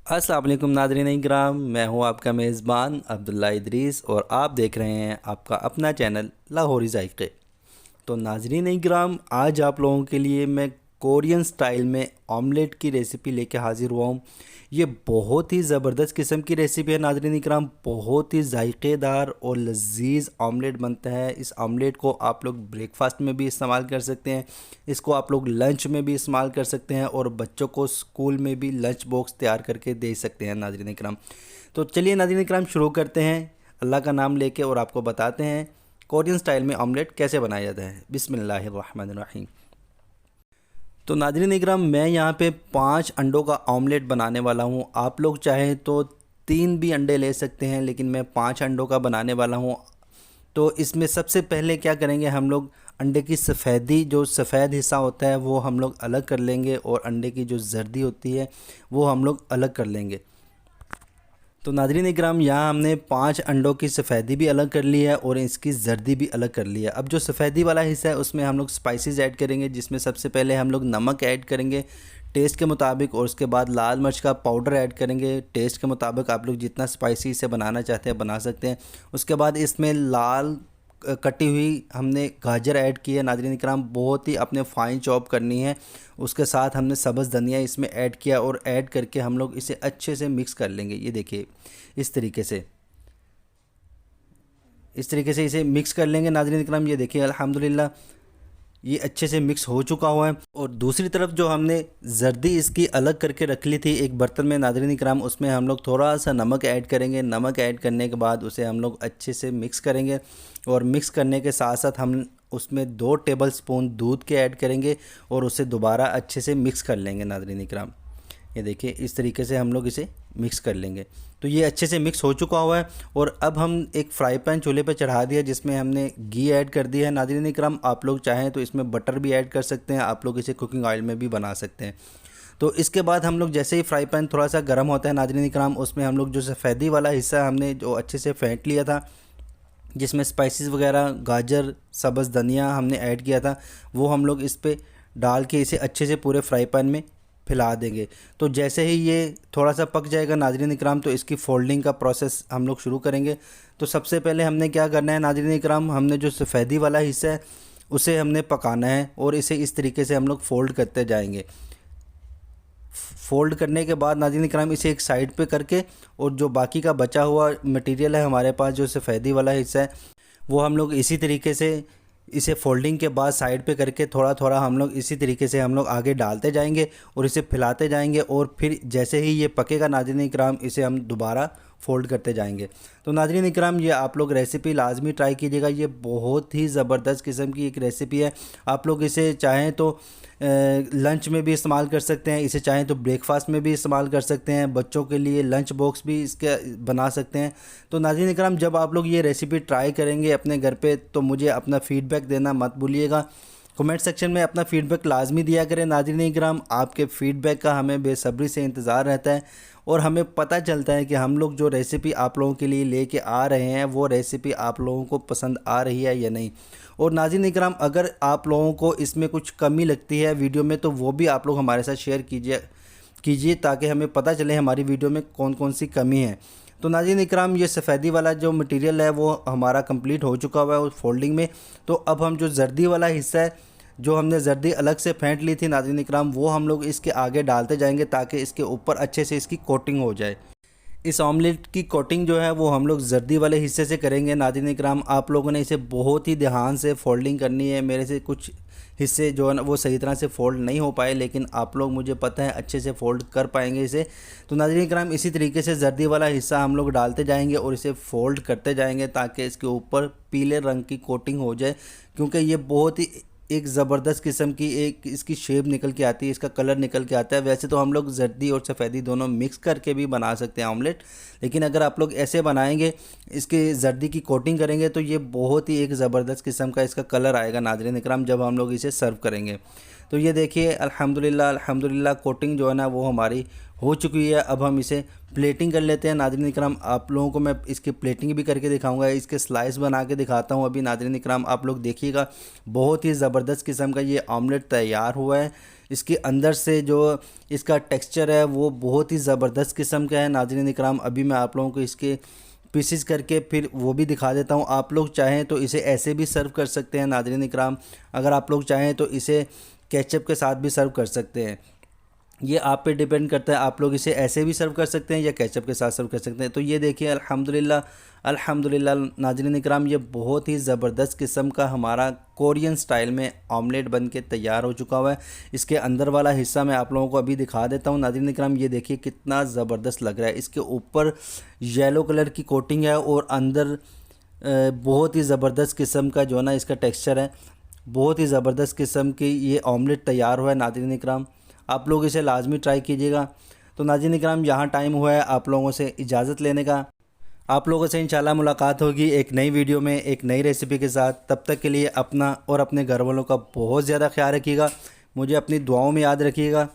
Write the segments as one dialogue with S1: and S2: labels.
S1: अस्सलाम वालेकुम नाज़रीन इकराम, मैं हूं आपका मेज़बान अब्दुल्ला इदरीस और आप देख रहे हैं आपका अपना चैनल लाहौरी ज़ायक़े। तो नाज़रीन इकराम, आज आप लोगों के लिए मैं कोरियन स्टाइल में ऑमलेट की रेसिपी लेके हाज़िर हुआ हूँ। ये बहुत ही ज़बरदस्त किस्म की रेसिपी है नाज़रीन इकराम, बहुत ही जायकेदार और लजीज ऑमलेट बनता है। इस ऑमलेट को आप लोग ब्रेकफास्ट में भी इस्तेमाल कर सकते हैं, इसको आप लोग लंच में भी इस्तेमाल कर सकते हैं और बच्चों को स्कूल में भी लंच बॉक्स तैयार करके दे सकते हैं नाज़रीन इकराम। तो चलिए नाज़रीन इकराम, शुरू करते हैं अल्लाह का नाम लेके और आपको बताते हैं कोरियन स्टाइल में ऑमलेट कैसे बनाया जाता है। बिस्मिल्लाहिर्रहमानिर्रहीम। तो नाज़रीन इकराम, मैं यहाँ पे 5 अंडों का ऑमलेट बनाने वाला हूँ। आप लोग चाहें तो 3 भी अंडे ले सकते हैं, लेकिन मैं 5 अंडों का बनाने वाला हूँ। तो इसमें सबसे पहले क्या करेंगे, हम लोग अंडे की सफ़ेदी, जो सफ़ेद हिस्सा होता है वो हम लोग अलग कर लेंगे और अंडे की जो जर्दी होती है वो हम लोग अलग कर लेंगे। तो नाज़रीन इकराम, यहाँ हमने 5 अंडों की सफ़ेदी भी अलग कर ली है और इसकी जर्दी भी अलग कर ली है। अब जो सफ़ेदी वाला हिस्सा है उसमें हम लोग स्पाइसेस ऐड करेंगे, जिसमें सबसे पहले हम लोग नमक ऐड करेंगे टेस्ट के मुताबिक, और उसके बाद लाल मिर्च का पाउडर ऐड करेंगे टेस्ट के मुताबिक। आप लोग जितना स्पाइसी इसे बनाना चाहते हैं बना सकते हैं। उसके बाद इसमें लाल कटी हुई हमने गाजर ऐड की है नाज़रीन इकराम, बहुत ही अपने फ़ाइन चॉप करनी है। उसके साथ हमने सब्ज़ धनिया इसमें ऐड किया और ऐड करके हम लोग इसे अच्छे से मिक्स कर लेंगे। ये देखिए इस तरीके से, इसे मिक्स कर लेंगे नाज़रीन इकराम। ये देखिए अल्हम्दुलिल्लाह ये अच्छे से मिक्स हो चुका हुआ है। और दूसरी तरफ जो हमने जर्दी इसकी अलग करके रख ली थी एक बर्तन में नाज़रीन इकराम, उसमें हम लोग थोड़ा सा नमक ऐड करेंगे। नमक ऐड करने के बाद उसे हम लोग अच्छे से मिक्स करेंगे और मिक्स करने के साथ साथ हम उसमें 2 टेबल स्पून दूध के ऐड करेंगे और उसे दोबारा अच्छे से मिक्स कर लेंगे नाज़रीन इकराम। ये देखिए इस तरीके से हम लोग इसे मिक्स कर लेंगे। तो ये अच्छे से मिक्स हो चुका हुआ है और अब हम एक फ्राई पैन चूल्हे पे चढ़ा दिया, जिसमें हमने घी ऐड कर दिया है नाज़रीन इकराम। आप लोग चाहें तो इसमें बटर भी ऐड कर सकते हैं, आप लोग इसे कुकिंग ऑयल में भी बना सकते हैं। तो इसके बाद हम लोग जैसे ही फ्राई पैन थोड़ा सा गर्म होता है नाज़रीन इकराम, उसमें हम लोग जो सफ़ेदी वाला हिस्सा हमने जो अच्छे से फेंट लिया था, जिसमें स्पाइसेस वगैरह गाजर सब्ज़ धनिया हमने ऐड किया था, वो हम लोग इस पर डाल के इसे अच्छे से पूरे फ्राई पैन में फैला देंगे। तो जैसे ही ये थोड़ा सा पक जाएगा नाज़रीन इकराम, तो इसकी फ़ोल्डिंग का प्रोसेस हम लोग शुरू करेंगे। तो सबसे पहले हमने क्या करना है नाज़रीन इकराम, हमने जो सफ़ेदी वाला हिस्सा है उसे हमने पकाना है और इसे इस तरीके से हम लोग फ़ोल्ड करते जाएंगे। फ़ोल्ड करने के बाद नाज़रीन इकराम इसे एक साइड पे करके, और जो बाकी का बचा हुआ मटेरियल है हमारे पास जो सफ़ेदी वाला हिस्सा है, वो हम लोग इसी तरीके से इसे फोल्डिंग के बाद साइड पे करके थोड़ा थोड़ा हम लोग इसी तरीके से हम लोग आगे डालते जाएंगे और इसे फैलाते जाएंगे। और फिर जैसे ही ये पकेगा नाज़रीन इकराम, इसे हम दोबारा फ़ोल्ड करते जाएंगे। तो नाज़रीन इकराम, ये आप लोग रेसिपी लाजमी ट्राई कीजिएगा, ये बहुत ही ज़बरदस्त किस्म की एक रेसिपी है। आप लोग इसे चाहें तो लंच में भी इस्तेमाल कर सकते हैं, इसे चाहें तो ब्रेकफास्ट में भी इस्तेमाल कर सकते हैं, बच्चों के लिए लंच बॉक्स भी इसके बना सकते हैं। तो नाज़रीन इकराम, जब आप लोग ये रेसिपी ट्राई करेंगे अपने घर पे, तो मुझे अपना फ़ीडबैक देना मत भूलिएगा। कमेंट सेक्शन में अपना फ़ीडबैक लाजमी दिया करें नाज़रीन इकराम, आपके फ़ीडबैक का हमें बेसब्री से इंतज़ार रहता है और हमें पता चलता है कि हम लोग जो रेसिपी आप लोगों के लिए लेके आ रहे हैं वो रेसिपी आप लोगों को पसंद आ रही है या नहीं। और नाज़रीन इकराम, अगर आप लोगों को इसमें कुछ कमी लगती है वीडियो में, तो वो भी आप लोग हमारे साथ शेयर कीजिए ताकि हमें पता चले हमारी वीडियो में कौन कौन सी कमी है। तो नाज़रीन इकराम, ये सफ़ेदी वाला जो मटेरियल है वो हमारा कंप्लीट हो चुका हुआ है उस फोल्डिंग में। तो अब हम जो जर्दी वाला हिस्सा है, जो हमने जर्दी अलग से फेंट ली थी नाज़रीन इकराम, वो हम लोग इसके आगे डालते जाएंगे ताकि इसके ऊपर अच्छे से इसकी कोटिंग हो जाए। इस ऑमलेट की कोटिंग जो है वो हम लोग जर्दी वाले हिस्से से करेंगे नाज़रीन इकराम। आप लोगों ने इसे बहुत ही ध्यान से फोल्डिंग करनी है। मेरे से कुछ हिस्से जो है ना वो सही तरह से फ़ोल्ड नहीं हो पाए, लेकिन आप लोग मुझे पता है अच्छे से फ़ोल्ड कर पाएंगे इसे। तो नाज़रीन इकराम, इसी तरीके से जर्दी वाला हिस्सा हम लोग डालते जाएंगे और इसे फ़ोल्ड करते जाएंगे ताकि इसके ऊपर पीले रंग की कोटिंग हो जाए, क्योंकि ये बहुत ही एक ज़बरदस्त किस्म की एक इसकी शेप निकल के आती है, इसका कलर निकल के आता है। वैसे तो हम लोग जर्दी और सफ़ेदी दोनों मिक्स करके भी बना सकते हैं ऑमलेट, लेकिन अगर आप लोग ऐसे बनाएंगे, इसके जर्दी की कोटिंग करेंगे, तो ये बहुत ही एक ज़बरदस्त किस्म का इसका कलर आएगा नाज़रीन इकराम जब हम लोग इसे सर्व करेंगे। तो ये देखिए अल्हम्दुलिल्लाह अल्हम्दुलिल्लाह कोटिंग जो है ना वो हमारी हो चुकी है। अब हम इसे प्लेटिंग कर लेते हैं। नाज़रीन इकराम, आप लोगों को मैं इसकी प्लेटिंग भी करके दिखाऊंगा, इसके स्लाइस बना के दिखाता हूं। अभी नाज़रीन इकराम आप लोग देखिएगा, बहुत ही ज़बरदस्त किस्म का ये ऑमलेट तैयार हुआ है। इसके अंदर से जो इसका टेक्सचर है वो बहुत ही ज़बरदस्त किस्म का है। नाज़रीन इकराम, अभी मैं आप लोगों को इसके पीसेस करके फिर वो भी दिखा देता हूँ। आप लोग चाहें तो इसे ऐसे भी सर्व कर सकते हैं। नाज़रीन इकराम, अगर आप लोग चाहें तो इसे केचप के साथ भी सर्व कर सकते हैं। ये आप पे डिपेंड करता है, आप लोग इसे ऐसे भी सर्व कर सकते हैं या केचप के साथ सर्व कर सकते हैं। तो ये देखिए, अल्हम्दुलिल्लाह अल्हम्दुलिल्लाह नाज़रीन इकराम, ये बहुत ही ज़बरदस्त किस्म का हमारा कोरियन स्टाइल में ऑमलेट बन के तैयार हो चुका हुआ है। इसके अंदर वाला हिस्सा मैं आप लोगों को अभी दिखा देता हूँ। नाज़रीन इकराम, ये देखिए कितना ज़बरदस्त लग रहा है। इसके ऊपर येलो कलर की कोटिंग है और अंदर बहुत ही ज़बरदस्त किस्म का जो है ना इसका टेक्सचर है। बहुत ही ज़बरदस्त किस्म की ये ऑमलेट तैयार हुआ है। नाज़रीन इकराम, आप लोग इसे लाजमी ट्राई कीजिएगा। तो नाज़रीन इकराम, यहाँ टाइम हुआ है आप लोगों से इजाज़त लेने का। आप लोगों से इंशाल्लाह मुलाकात होगी एक नई वीडियो में एक नई रेसिपी के साथ। तब तक के लिए अपना और अपने घर वालों का बहुत ज़्यादा ख्याल रखिएगा। मुझे अपनी दुआओं में याद रखिएगा।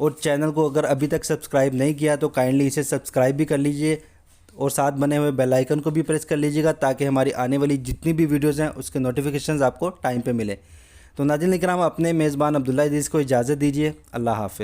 S1: और चैनल को अगर अभी तक सब्सक्राइब नहीं किया तो काइंडली इसे सब्सक्राइब भी कर लीजिए और साथ बने हुए बेल आइकन को भी प्रेस कर लीजिएगा, ताकि हमारी आने वाली जितनी भी वीडियोज़ हैं उसके नोटिफिकेशंस आपको टाइम पे मिले। तो नाज़रीन इकराम, अपने मेज़बान अब्दुल्ला अजीज़ को इजाज़त दीजिए। अल्लाह हाफ़िज़।